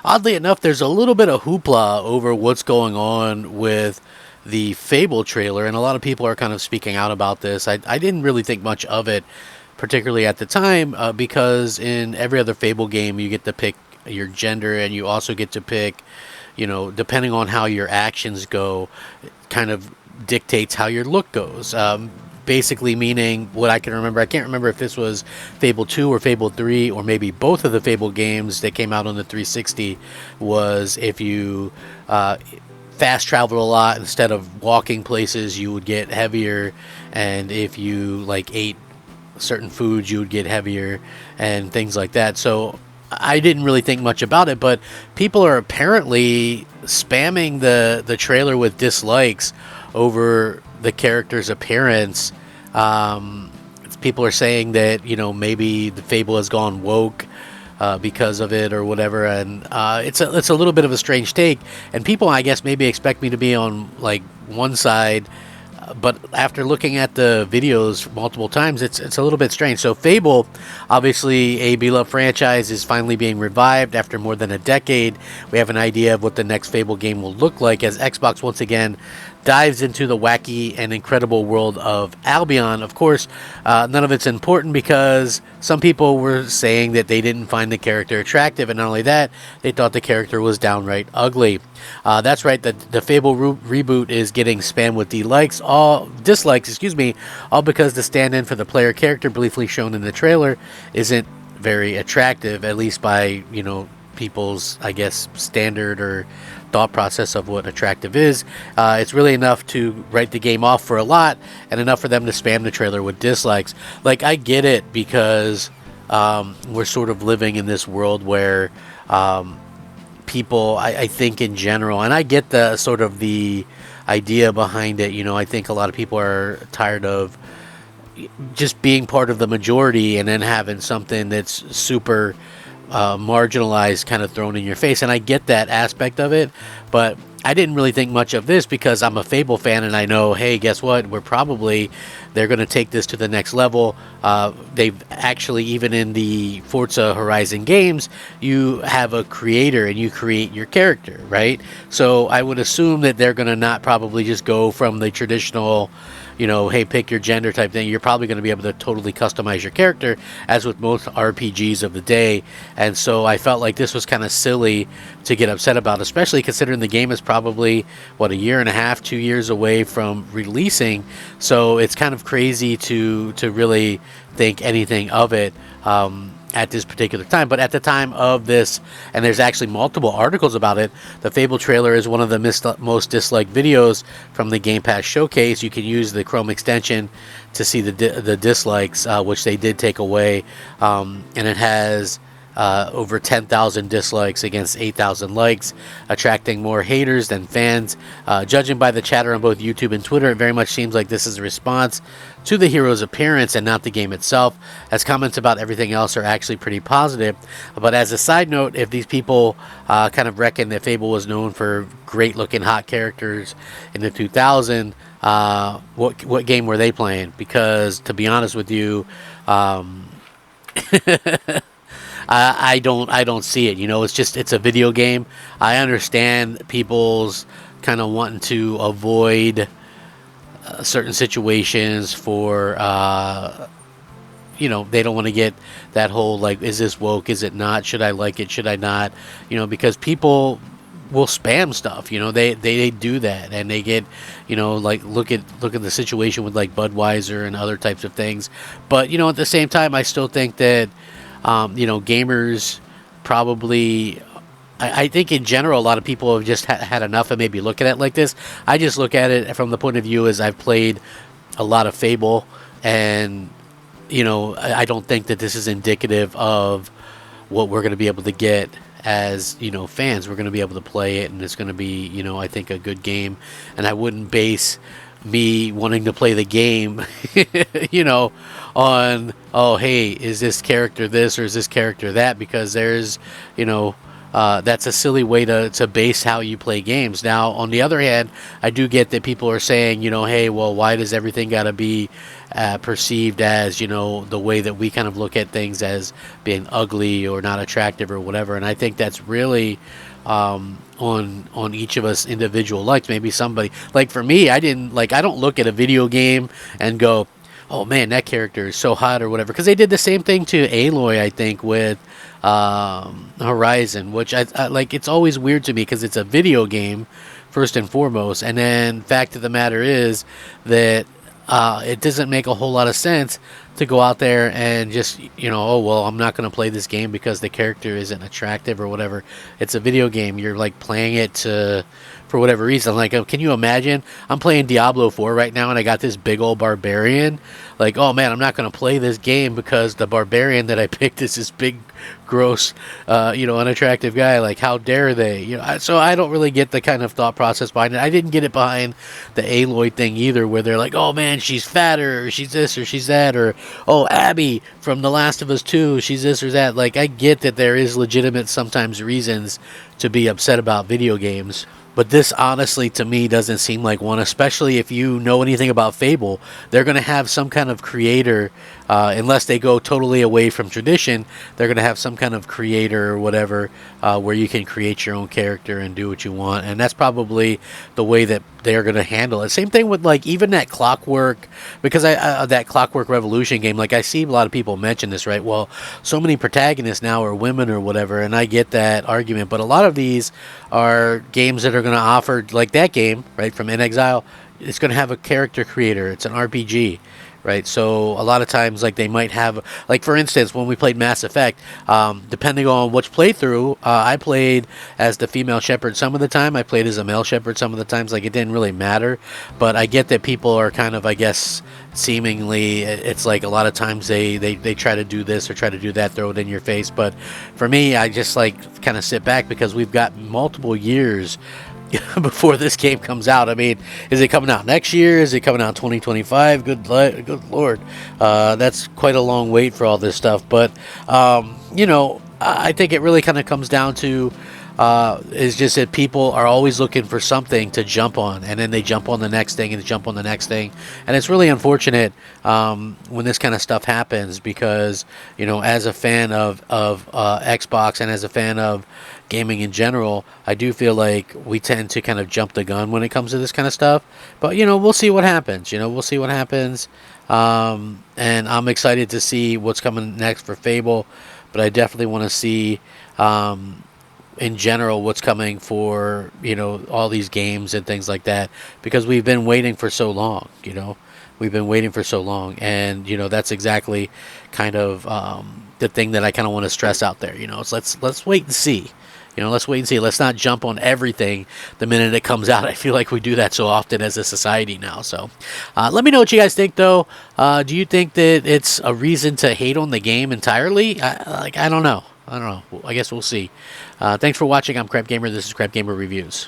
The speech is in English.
Oddly enough, there's a little bit of hoopla over what's going on with the Fable trailer, and a lot of people are kind of speaking out about this. I didn't really think much of it, particularly at the time, because in every other Fable game, you get to pick your gender, and you also get to pick, depending on how your actions go, it kind of dictates how your look goes. Basically, meaning what I can remember, I can't remember if this was Fable 2 or Fable 3, or maybe both of the Fable games that came out on the 360, was if you fast travel a lot instead of walking places, you would get heavier, and if you like ate certain foods, you would get heavier, and things like that. So I didn't really think much about it, but people are apparently spamming the trailer with dislikes over the character's appearance. People are saying that maybe the Fable has gone woke because of it or whatever, and it's a little bit of a strange take. And people, I guess, maybe expect me to be on like one side, but after looking at the videos multiple times, it's a little bit strange. So Fable, obviously a beloved franchise, is finally being revived after more than a decade. We have an idea of what the next Fable game will look like as Xbox once again dives into the wacky and incredible world of Albion. Of course, none of it's important because some people were saying that they didn't find the character attractive, and not only that, they thought the character was downright ugly. That's right, the Fable reboot is getting spammed with dislikes, all because the stand-in for the player character briefly shown in the trailer isn't very attractive, at least by people's, I guess, standard or thought process of what attractive is. It's really enough to write the game off for a lot, and enough for them to spam the trailer with dislikes. Like, I get it, because we're sort of living in this world where people, I think in general, and I get the sort of the idea behind it. I think a lot of people are tired of just being part of the majority and then having something that's super marginalized kind of thrown in your face, and I get that aspect of it, but I didn't really think much of this because I'm a Fable fan, and I know, hey, guess what, they're going to take this to the next level. They've actually, even in the Forza Horizon games, you have a creator and you create your character, right? So I would assume that they're going to not probably just go from the traditional hey, pick your gender type thing. You're probably going to be able to totally customize your character, as with most RPGs of the day. And so I felt like this was kind of silly to get upset about, especially considering the game is probably, a year and a half, 2 years away from releasing. So it's kind of crazy to really think anything of it at this particular time. But at the time of this, and there's actually multiple articles about it, the Fable trailer is one of the most disliked videos from the Game Pass showcase. You can use the Chrome extension to see the dislikes, which they did take away, and it has over 10,000 dislikes against 8,000 likes, attracting more haters than fans. Judging by the chatter on both YouTube and Twitter, it very much seems like this is a response to the hero's appearance and not the game itself, as comments about everything else are actually pretty positive. But as a side note, if these people kind of reckon that Fable was known for great looking hot characters in the 2000s, what game were they playing? Because to be honest with you, I don't see it. It's a video game. I understand people's kind of wanting to avoid certain situations for they don't want to get that whole, like, is this woke, is it not, should I like it, should I not, because people will spam stuff. They do that, and they get, like, look at the situation with like Budweiser and other types of things. But at the same time, I still think that gamers probably, I think in general, a lot of people have just had enough of maybe looking at it like this. I just look at it from the point of view as I've played a lot of Fable, and I don't think that this is indicative of what we're going to be able to get as fans. We're going to be able to play it, and it's going to be I think a good game, and I wouldn't base me wanting to play the game on, oh, hey, is this character this or is this character that, because there's that's a silly way to base how you play games. Now, on the other hand, I do get that people are saying, hey, well, why does everything got to be perceived as, the way that we kind of look at things as being ugly or not attractive or whatever. And I think that's really on each of us individual likes. Maybe somebody, like for me, I don't look at a video game and go, oh man, that character is so hot or whatever, because they did the same thing to Aloy, I think, with Horizon, which I like. It's always weird to me because it's a video game first and foremost, and then fact of the matter is that it doesn't make a whole lot of sense to go out there and just, oh, well, I'm not going to play this game because the character isn't attractive or whatever. It's a video game. You're like playing it for whatever reason. Like, can you imagine? I'm playing Diablo 4 right now and I got this big old barbarian. Like, oh man, I'm not going to play this game because the barbarian that I picked is this big, gross, unattractive guy. Like, how dare they? So I don't really get the kind of thought process behind it. I didn't get it behind the Aloy thing either, where they're like, oh man, she's fatter, or she's this, or she's that, or oh, Abby from The Last of Us 2, she's this or that. Like, I get that there is legitimate sometimes reasons to be upset about video games. But this, honestly, to me, doesn't seem like one, especially if you know anything about Fable. They're going to have some kind of creator, unless they go totally away from tradition, they're going to have some kind of creator or whatever, where you can create your own character and do what you want. And that's probably the way that they're going to handle it. Same thing with, like, even that Clockwork, because that Clockwork Revolution game, like, I see a lot of people mention this, right? Well, so many protagonists now are women or whatever, and I get that argument. But a lot of these are games that are going to offer, like that game, right, from In Exile, it's going to have a character creator. It's an RPG, right? So a lot of times, like, they might have, like, for instance, when we played Mass Effect, depending on which playthrough, I played as the female shepherd some of the time. I played as a male shepherd some of the times. Like, it didn't really matter. But I get that people are kind of, I guess, seemingly, it's like a lot of times they try to do this or try to do that, throw it in your face. But for me, I just, like, kind of sit back because we've got multiple years before this game comes out. I mean, is it coming out next year? Is it coming out 2025? Good Lord. That's quite a long wait for all this stuff. But, I think it really kind of comes down to is just that people are always looking for something to jump on, and then they jump on the next thing and they jump on the next thing. And it's really unfortunate when this kind of stuff happens because, as a fan of Xbox and as a fan of gaming in general, I do feel like we tend to kind of jump the gun when it comes to this kind of stuff. But, we'll see what happens. We'll see what happens. And I'm excited to see what's coming next for Fable. But I definitely want to see, in general, what's coming for, all these games and things like that. Because we've been waiting for so long, We've been waiting for so long. And, that's exactly kind of the thing that I kind of want to stress out there. It's let's wait and see. Let's wait and see. Let's not jump on everything the minute it comes out. I feel like we do that so often as a society now. So let me know what you guys think, though. Do you think that it's a reason to hate on the game entirely? I don't know. I guess we'll see. Thanks for watching. I'm Crap Gamer. This is Crap Gamer Reviews.